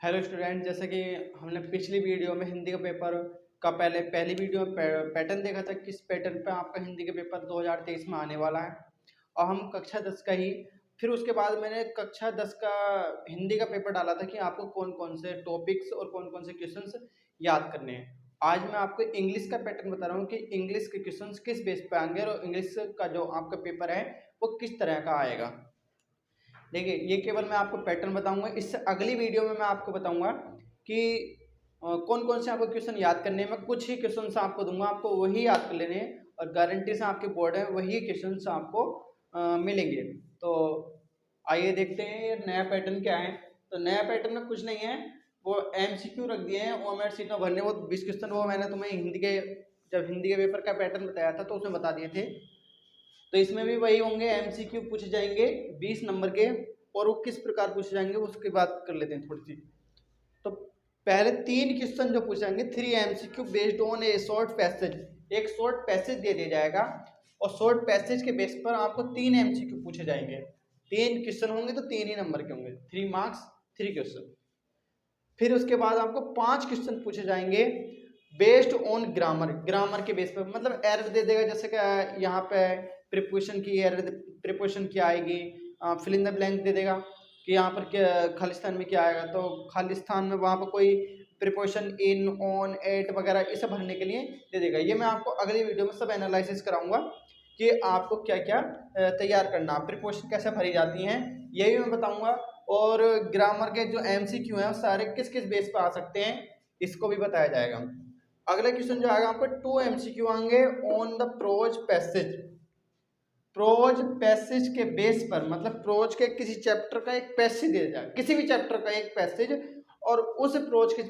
Hello student, जैसे कि हमने पिछली वीडियो में हिंदी का पेपर का पहली वीडियो में पैटर्न देखा था। किस पैटर्न पे आपका हिंदी का पेपर 2023 में आने वाला है, और हम कक्षा 10 का ही फिर उसके बाद मैंने कक्षा 10 का हिंदी का पेपर डाला था कि आपको कौन कौन से टॉपिक्स और कौन कौन से क्वेश्चंस याद करने हैं। आज मैं आपको इंग्लिश का पैटर्न बता रहा हूँ कि इंग्लिश के क्वेश्चंस किस बेस पे आएंगे और इंग्लिश का जो आपका पेपर है वो किस तरह का आएगा। देखिए, ये केवल मैं आपको पैटर्न बताऊंगा। इससे अगली वीडियो में मैं आपको बताऊंगा कि कौन कौन से आपको क्वेश्चन याद करने हैं। मैं कुछ ही क्वेश्चन आपको दूंगा, आपको वही याद कर लेने हैं और गारंटी से आपके बोर्ड है वही क्वेश्चन आपको मिलेंगे। तो आइए देखते हैं ये नया पैटर्न क्या है। तो नया पैटर्न में कुछ नहीं है, वो एमसीक्यू रख दिए हैं ओमेट सीट में भरने। वो 20 क्वेश्चन वो मैंने तुम्हें जब हिंदी के पेपर का पैटर्न बताया था तो उसमें बता दिए थे। तो इसमें भी वही होंगे, एमसीक्यू पूछे जाएंगे 20 नंबर के, और वो किस प्रकार पूछे जाएंगे उसकी बात कर लेते हैं थोड़ी सी। तो पहले 3 क्वेश्चन जो पूछे जाएंगे, 3 MCQ based on A short passage. एक शॉर्ट पैसेज दे दिया जाएगा और शॉर्ट पैसेज के बेस पर आपको 3 एमसीक्यू पूछे जाएंगे। 3 क्वेश्चन होंगे तो 3 ही नंबर के होंगे, 3 मार्क्स 3 क्वेश्चन। फिर उसके बाद आपको 5 क्वेश्चन पूछे जाएंगे बेस्ड ऑन ग्रामर। ग्रामर के बेस पर मतलब एरर दे देगा, जैसे कि यहाँ पे प्रीपोजिशन की एरर, प्रीपोजिशन क्या आएगी, फिल इन द ब्लैंक दे देगा कि यहाँ पर क्या खालिस्तान में क्या आएगा। तो खालिस्तान में वहाँ पर कोई प्रीपोजिशन इन, ऑन, एट वगैरह ये सब भरने के लिए दे देगा। ये मैं आपको अगली वीडियो में सब एनालिसिस कराऊंगा कि आपको क्या क्या तैयार करना, प्रीपोजिशन कैसे भरी जाती हैं ये भी मैं बताऊंगा। और ग्रामर के जो एमसीक्यू हैं सारे किस किस बेस पर आ सकते हैं इसको भी बताया जाएगा। अगला क्वेश्चन जो आएगा आपको 2 एमसीक्यू आएंगे on the prose passage. Prose passage के बेस पर मतलब प्रोज के किसी चैप्टर का एक पैसेज दिया जाए, किसी भी चैप्टर का एक पैसेज, और उस प्रोज के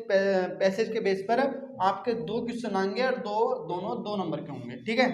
पैसेज के बेस पर आपके 2 क्वेश्चन आएंगे और दोनों 2 नंबर के होंगे। ठीक है।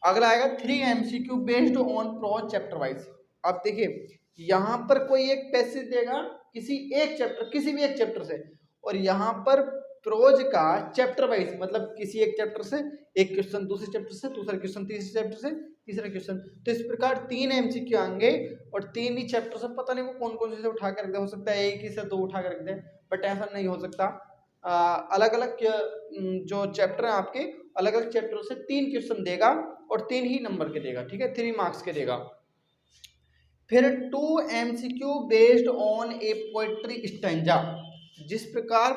अगला आएगा 3 MCQ based on prose chapter wise. अब देखिए, यहाँ पर कोई एक पैसेज देगा किसी एक चैप्टर, किसी भी एक चैप्टर से, और यहाँ पर प्रोज का चैप्टर वाइज मतलब किसी एक चैप्टर से एक क्वेश्चन, दूसरे चैप्टर से दूसरा क्वेश्चन, तीसरे चैप्टर से तीसरा क्वेश्चन। तो इस प्रकार 3 एमसीक्यू आएंगे और 3 ही चैप्टर से, पता नहीं वो कौन कौन से उठा कर रख दे, हो सकता है एक ही से 2 उठा कर रख दे, बट ऐसा नहीं हो सकता। अलग अलग जो चैप्टर है आपके, अलग अलग चैप्टर से 3 क्वेश्चन देगा और 3 ही नंबर के देगा। ठीक है, 3 मार्क्स के देगा। फिर 2 MCQ based on A poetry stanza. जिस प्रकार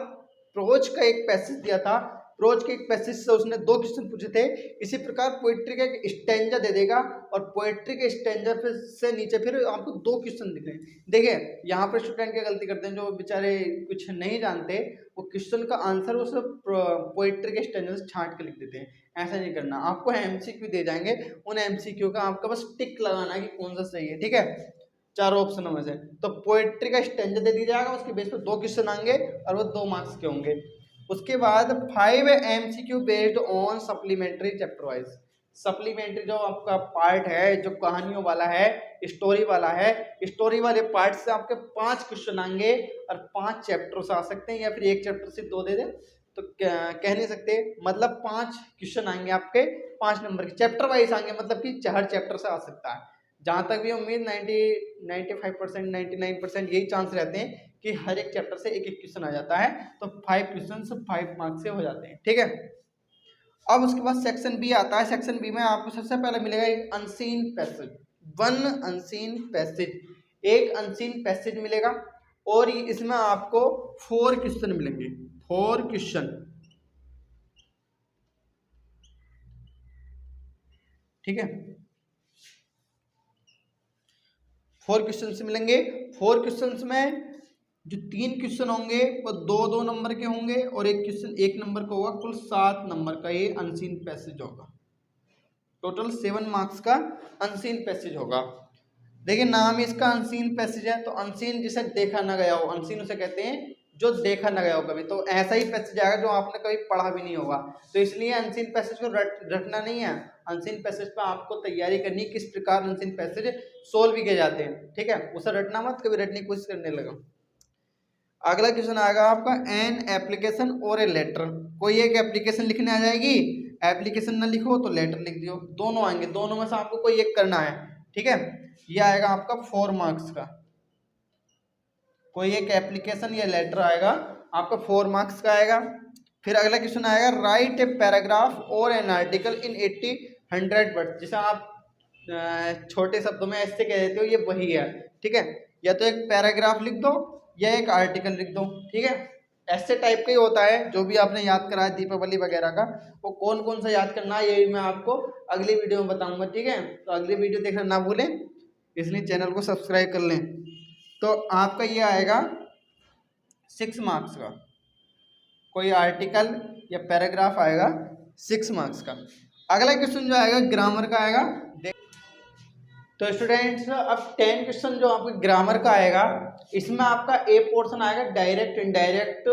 प्रोज का एक पैसेज दिया था, प्रोज के एक पैसेज से उसने 2 क्वेश्चन पूछे थे, इसी प्रकार पोएट्री का एक स्टैंजा दे देगा और पोएट्री के स्टैंजा से नीचे फिर आपको 2 क्वेश्चन दिख रहे हैं। देखिए, यहाँ पर स्टूडेंट क्या गलती करते हैं, जो बेचारे कुछ नहीं जानते, वो क्वेश्चन का आंसर उस पोएट्री के स्टैंजा से छांट के लिख देते हैं। ऐसा नहीं करना, आपको एमसीक्यू दे जाएंगे, उन एमसीक्यू का आपका बस टिक लगाना है कि कौन सा सही है। ठीक है, 4 ऑप्शनों में से। तो पोएट्री का स्टैंजा दे दिया जाएगा, उसके बेस पर 2 क्वेश्चन आएंगे और वो 2 मार्क्स के होंगे। उसके बाद 5 MCQ based on supplementary chapter wise. Supplementary जो आपका पार्ट है, जो कहानियों वाला है, स्टोरी वाला है, स्टोरी वाले पार्ट से आपके 5 क्वेश्चन आएंगे और 5 चैप्टर से आ सकते हैं, या फिर एक चैप्टर से 2 दे दे तो कह नहीं सकते। मतलब 5 क्वेश्चन आएंगे आपके 5 नंबर के, चैप्टर वाइज आएंगे, मतलब कि हर चैप्टर से आ सकता है। जहां तक भी उम्मीद 95% 99% यही चांस रहते हैं कि हर एक चैप्टर से एक एक क्वेश्चन आ जाता है। तो 5 क्वेश्चन 5 मार्क्स से हो जाते हैं। ठीक है। अब उसके बाद सेक्शन बी आता है। सेक्शन बी में आपको सबसे पहले मिलेगा एक अनसीन पैसेज, 1 अनसीन पैसेज, एक अनसीन पैसेज मिलेगा, और इसमें आपको 4 क्वेश्चन मिलेंगे, 4 क्वेश्चन। ठीक है, 4 क्वेश्चन मिलेंगे। 4 क्वेश्चन में जो 3 क्वेश्चन होंगे वो 2-2 नंबर के होंगे और एक क्वेश्चन 1 नंबर का होगा। कुल 7 नंबर का ये अनसीन पैसेज होगा। टोटल 7 मार्क्स का अनसीन पैसेज होगा। देखिए, नाम इसका अनसीन पैसेज है, तो अनसीन जिसे देखा ना गया हो, अनसीन उसे कहते हैं जो देखा ना गया हो कभी। तो ऐसा ही पैसेज आएगा जो आपने कभी पढ़ा भी नहीं होगा। तो इसलिए अनसीन पैसेज को रटना नहीं है। अनसीन पैसेज पर आपको तैयारी करनी, किस प्रकार अनसीन पैसेज सोल्व भी किए जाते हैं। ठीक है, उसे रटना मत, कभी रटने की कोशिश करने लगा। अगला क्वेश्चन आएगा आपका, एन एप्लीकेशन और ए लेटर। कोई एक एप्लीकेशन लिखने आ जाएगी, एप्लीकेशन ना लिखो तो लेटर लिख दियो, दोनों आएंगे, दोनों में से आपको कोई एक करना है। ठीक है, ये आएगा आपका 4 मार्क्स का। कोई एक एप्लीकेशन या लेटर आएगा आपका 4 मार्क्स का आएगा। फिर अगला क्वेश्चन आएगा राइट ए पैराग्राफ और एन आर्टिकल इन 80-100 वर्ड्स। जैसे आप छोटे शब्दों में ऐसे कह देते हो ये वही है, ठीक है। या तो एक पैराग्राफ लिख दो या एक आर्टिकल लिख दो, ठीक है। ऐसे टाइप का ही होता है जो भी आपने याद करा है दीपावली वगैरह का, वो कौन कौन सा याद करना है ये मैं आपको अगली वीडियो में बताऊंगा, ठीक है। तो अगली वीडियो देखना ना भूलें, इसलिए चैनल को सब्सक्राइब कर लें। तो आपका ये आएगा 6 मार्क्स का, कोई आर्टिकल या पैराग्राफ आएगा 6 मार्क्स का। अगला क्वेश्चन जो आएगा ग्रामर का आएगा। तो स्टूडेंट्स अब 10 क्वेश्चन जो आपके ग्रामर का आएगा, इसमें आपका ए पोर्शन आएगा डायरेक्ट इनडायरेक्ट,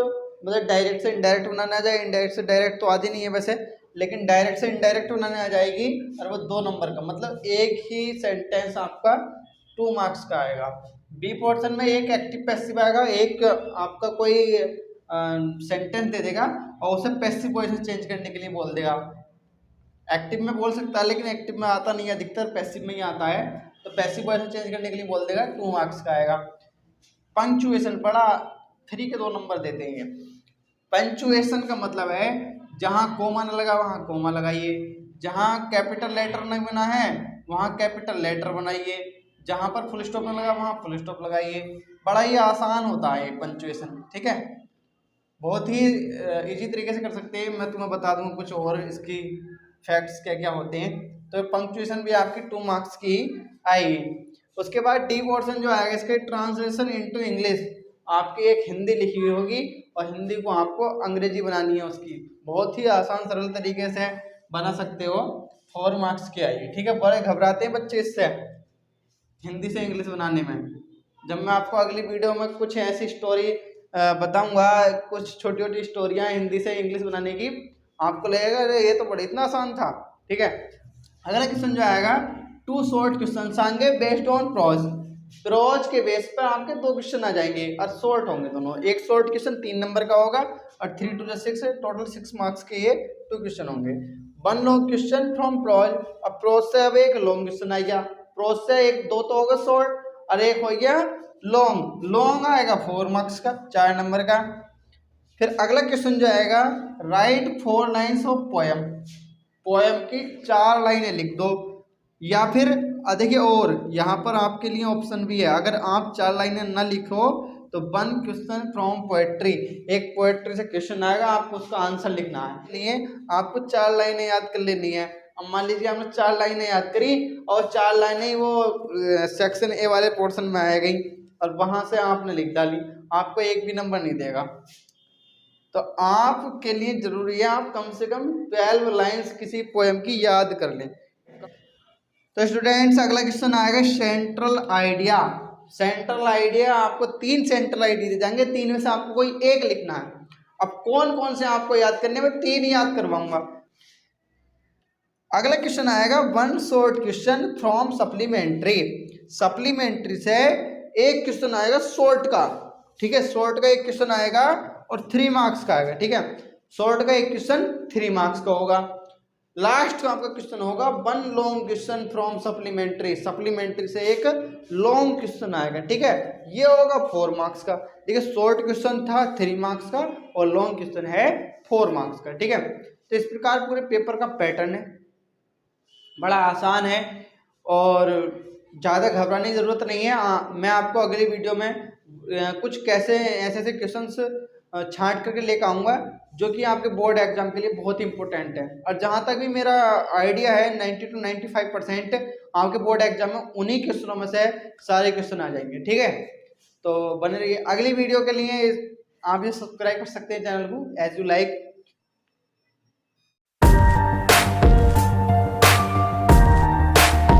मतलब डायरेक्ट से इनडायरेक्ट बनाना आ जाए, इनडायरेक्ट से डायरेक्ट तो आती नहीं है वैसे, लेकिन डायरेक्ट से इनडायरेक्ट बनाने आ जाएगी, और वो 2 नंबर का, मतलब एक ही सेंटेंस आपका 2 मार्क्स का आएगा। बी पोर्शन में एक एक्टिव पैसिव आएगा, एक आपका कोई सेंटेंस दे देगा और उसे पैसिव वॉइस में चेंज करने के लिए बोल देगा। एक्टिव में बोल सकता है लेकिन एक्टिव में आता नहीं है, अधिकतर पैसिव में ही आता है, तो पैसिव वॉइस में चेंज करने के लिए बोल देगा, 2 मार्क्स का आएगा। पंक्चुएशन बड़ा 3 के 2 नंबर देते हैं। पंक्चुएशन का मतलब है जहाँ कोमा न लगा वहाँ कोमा लगाइए, जहाँ कैपिटल लेटर नहीं बना है वहाँ कैपिटल लेटर बनाइए, जहाँ पर फुल स्टॉप न लगा वहाँ फुल स्टॉप लगाइए। बड़ा ही आसान होता है पंक्चुएशन, ठीक है। बहुत ही इजी तरीके से कर सकते हैं। मैं तुम्हें बता दूंगा कुछ और इसकी फैक्ट्स क्या क्या होते हैं। तो पंक्चुएशन भी आपकी 2 मार्क्स की आएगी। उसके बाद डी पोर्शन जो आएगा इसके ट्रांसलेशन इनटू इंग्लिश, आपकी एक हिंदी लिखी हुई होगी और हिंदी को आपको अंग्रेजी बनानी है उसकी। बहुत ही आसान सरल तरीके से बना सकते हो, 4 मार्क्स की आएगी, ठीक है। बड़े घबराते हैं बच्चे इससे, हिंदी से इंग्लिश बनाने में। जब मैं आपको अगली वीडियो में कुछ ऐसी स्टोरी बताऊंगा, कुछ छोटी छोटी स्टोरियाँ हिंदी से इंग्लिश बनाने की, आपको लगेगा अरे ये तो बड़ा इतना आसान था, ठीक है। अगला क्वेश्चन जो आएगा 2 शॉर्ट क्वेश्चन आएंगे बेस्ड ऑन प्रोज। प्रोज के बेस पर आपके 2 क्वेश्चन आ जाएंगे और शॉर्ट होंगे दोनों। एक शॉर्ट क्वेश्चन 3 नंबर का होगा और 3 2 6 टोटल 6 मार्क्स के ये 2 क्वेश्चन होंगे। 1 लॉन्ग क्वेश्चन फ्रॉम प्रोज। अब प्रोज से अब एक लॉन्ग क्वेश्चन आ गया, प्रोज से एक 2 तो होगा शॉर्ट और एक हो गया लॉन्ग। लॉन्ग आएगा 4 मार्क्स का, 4 नंबर का। फिर अगला क्वेश्चन जो आएगा right 4 lines of poem. Poem की 4 लाइनें लिख दो, या फिर देखिए और यहाँ पर आपके लिए ऑप्शन भी है, अगर आप 4 लाइनें ना लिखो तो 1 क्वेश्चन फ्रॉम पोएट्री, एक पोएट्री से क्वेश्चन आएगा, आपको उसका आंसर लिखना है। इसलिए आपको 4 लाइनें याद कर लेनी है। अब मान लीजिए आपने 4 लाइनें याद करी और 4 लाइनें वो सेक्शन ए वाले पोर्शन में आ गई और वहां से आपने लिख डाली, आपको एक भी नंबर नहीं देगा। तो आपके लिए जरूरी है आप कम से कम 12 लाइन्स किसी पोएम की याद कर लें। तो स्टूडेंट्स अगला क्वेश्चन आएगा सेंट्रल आइडिया। सेंट्रल आइडिया आपको 3 सेंट्रल आइडिया दे जाएंगे, 3 में से आपको कोई एक लिखना है। अब कौन कौन से आपको याद करने में 3 ही याद करवाऊंगा। अगला क्वेश्चन आएगा 1 short question from supplementary. Supplementary से एक क्वेश्चन आएगा शॉर्ट का, ठीक है। शॉर्ट का एक क्वेश्चन आएगा और 3 मार्क्स का आएगा, ठीक है। शॉर्ट का एक क्वेश्चन 3 मार्क्स का होगा। लास्ट का आपका क्वेश्चन होगा 1 long question from supplementary. Supplementary से एक लॉन्ग क्वेश्चन आएगा, ठीक है। ये होगा 4 मार्क्स का, ठीक है। शॉर्ट क्वेश्चन था 3 मार्क्स का और लॉन्ग क्वेश्चन है 4 मार्क्स का, ठीक है। तो इस प्रकार पूरे पेपर का पैटर्न है, बड़ा आसान है और ज़्यादा घबराने की ज़रूरत नहीं है। मैं आपको अगली वीडियो में कुछ कैसे ऐसे ऐसे क्वेश्चंस छांट करके लेकर आऊँगा जो कि आपके बोर्ड एग्जाम के लिए बहुत इंपॉर्टेंट है। और जहाँ तक भी मेरा आइडिया है 90 to 95% आपके बोर्ड एग्जाम में उन्हीं क्वेश्चनों में से सारे क्वेश्चन आ जाएंगे, ठीक है। तो बने रहिए। अगली वीडियो के लिए आप ये सब्सक्राइब कर सकते हैं चैनल को एज यू लाइक।